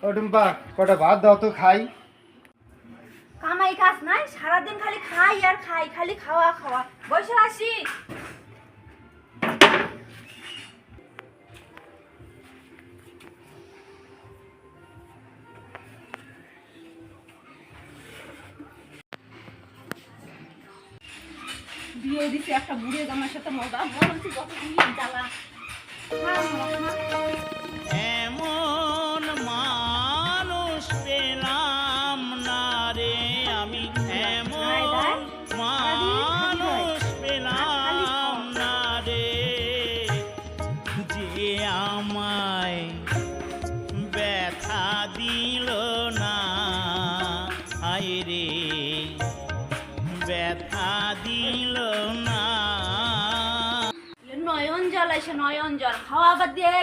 ও টুম্পা কটা ভাত দাও তো খাই। কামাই কাজ নাই, সারাদিন খালি খাই আর খাই, খালি খাওয়া খাওয়া। বসে আসি। বিয়ে দিছে একটা বুড়ে জামার সাথে মজা বলছি কত বিয়ে জ্বালা। এমন মানুষ পেলাম না রে আমি, এমন মানুষ পেলাম না রে যে আমায় ব্যথা দিল না, হায় রে ব্যথা দিল না। নয়ন জল এসে নয়ন জল খাওয়া বাদ দিয়ে